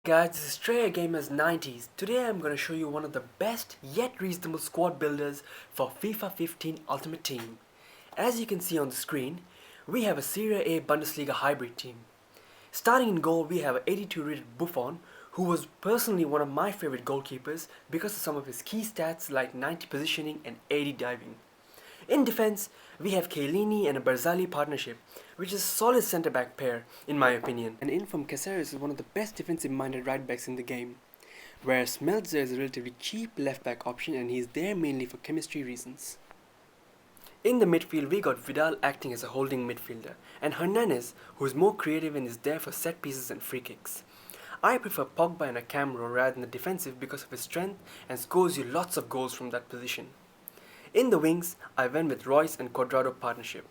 Guys, this is Trey Gamers 90s. Today I'm going to show you one of the best yet reasonable squad builders for FIFA 15 Ultimate Team. As you can see on the screen, we have a Serie A Bundesliga hybrid team. Starting in goal, we have an 82 rated Buffon, who was personally one of my favorite goalkeepers because of some of his key stats like 90 positioning and 80 diving. In defense, we have Chiellini and a Barzagli partnership, which is a solid centre-back pair, in my opinion. And in from Caceres is one of the best defensive-minded right-backs in the game, whereas Smeltzer is a relatively cheap left-back option and he's there mainly for chemistry reasons. In the midfield, we got Vidal acting as a holding midfielder, and Hernandez, who is more creative and is there for set pieces and free kicks. I prefer Pogba in a cam role rather than the defensive because of his strength and scores you lots of goals from that position. In the wings, I went with Royce and Cuadrado partnership.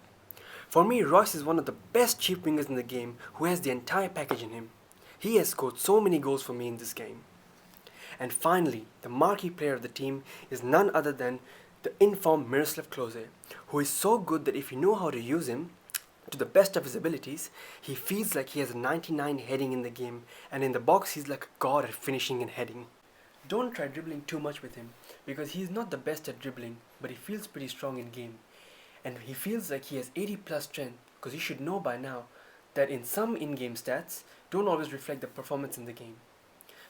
For me, Royce is one of the best cheap wingers in the game who has the entire package in him. He has scored so many goals for me in this game. And finally, the marquee player of the team is none other than the informed Miroslav Klose, who is so good that if you know how to use him to the best of his abilities, he feels like he has a 99 heading in the game, and in the box he's like a god at finishing and heading. Don't try dribbling too much with him, because he's not the best at dribbling, but he feels pretty strong in game. And he feels like he has 80 plus strength, because you should know by now that in some in-game stats don't always reflect the performance in the game.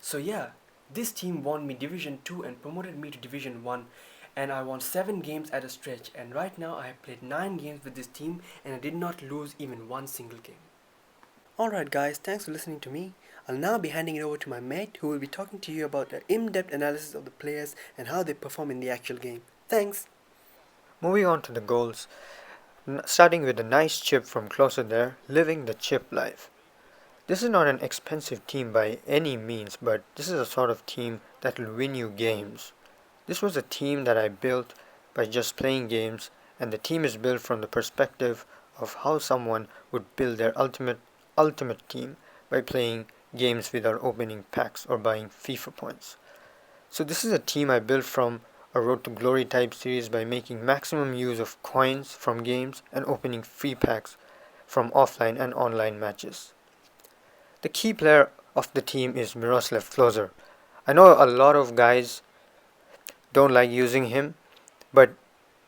So yeah, this team won me Division 2 and promoted me to Division 1, and I won 7 games at a stretch, and right now I have played 9 games with this team and I did not lose even one single game. Alright guys, thanks for listening to me. I'll now be handing it over to my mate who will be talking to you about an in-depth analysis of the players and how they perform in the actual game. Thanks! Moving on to the goals, starting with a nice chip from Closer there, living the chip life. This is not an expensive team by any means, but this is a sort of team that will win you games. This was a team that I built by just playing games, and the team is built from the perspective of how someone would build their ultimate team by playing games without opening packs or buying FIFA points. So this is a team I built from a Road to Glory type series by making maximum use of coins from games and opening free packs from offline and online matches. The key player of the team is Miroslav Klose. I know a lot of guys don't like using him, but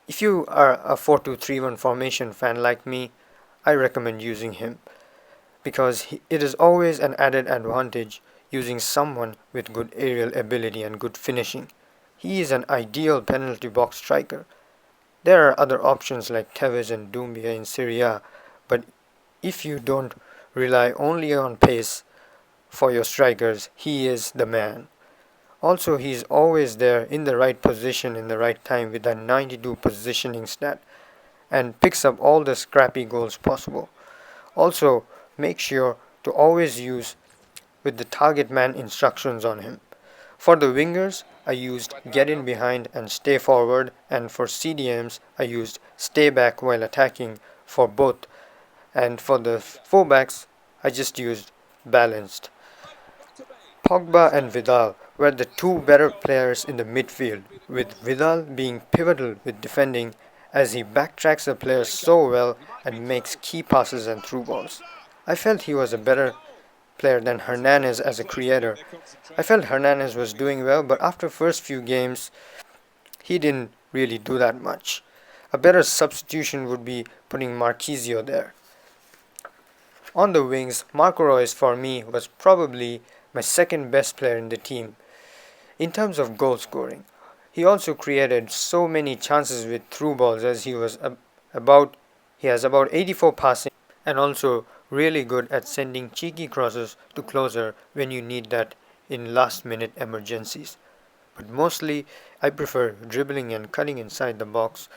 if you are a 4-2-3-1 formation fan like me, I recommend using him because it is always an added advantage using someone with good aerial ability and good finishing. He is an ideal penalty box striker. There are other options like Tevez and Doumbia in Serie A, but if you don't rely only on pace for your strikers, he is the man. Also, he is always there in the right position in the right time with a 92 positioning stat and picks up all the scrappy goals possible. Also, make sure to always use with the target man instructions on him. For the wingers, I used get in behind and stay forward, and for CDMs, I used stay back while attacking for both, and for the fullbacks, I just used balanced. Pogba and Vidal were the two better players in the midfield, with Vidal being pivotal with defending as he backtracks the players so well and makes key passes and through balls. I felt he was a better player than Hernandez as a creator. I felt Hernandez was doing well, but after first few games, he didn't really do that much. A better substitution would be putting Marquisio there. On the wings, Marco Reus for me was probably my second best player in the team in terms of goal scoring. He also created so many chances with through balls as he has about 84 passing and also really good at sending cheeky crosses to Closer when you need that in last minute emergencies. But mostly I prefer dribbling and cutting inside the box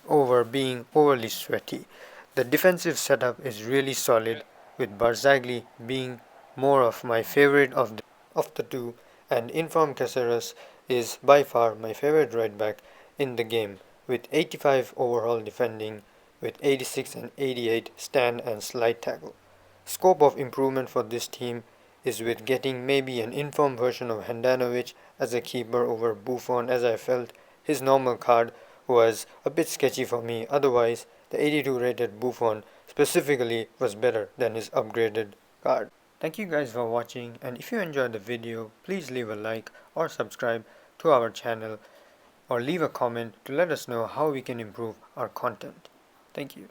over being overly sweaty. The defensive setup is really solid, with Barzagli being more of my favorite of the two, and Inform Caceres is by far my favorite right back in the game, with 85 overall defending, with 86 and 88 stand and slide tackle. Scope of improvement for this team is with getting maybe an informed version of Handanovic as a keeper over Buffon, as I felt his normal card was a bit sketchy for me. Otherwise, the 82 rated Buffon specifically was better than his upgraded card. Thank you guys for watching, and if you enjoyed the video, please leave a like or subscribe to our channel or leave a comment to let us know how we can improve our content. Thank you.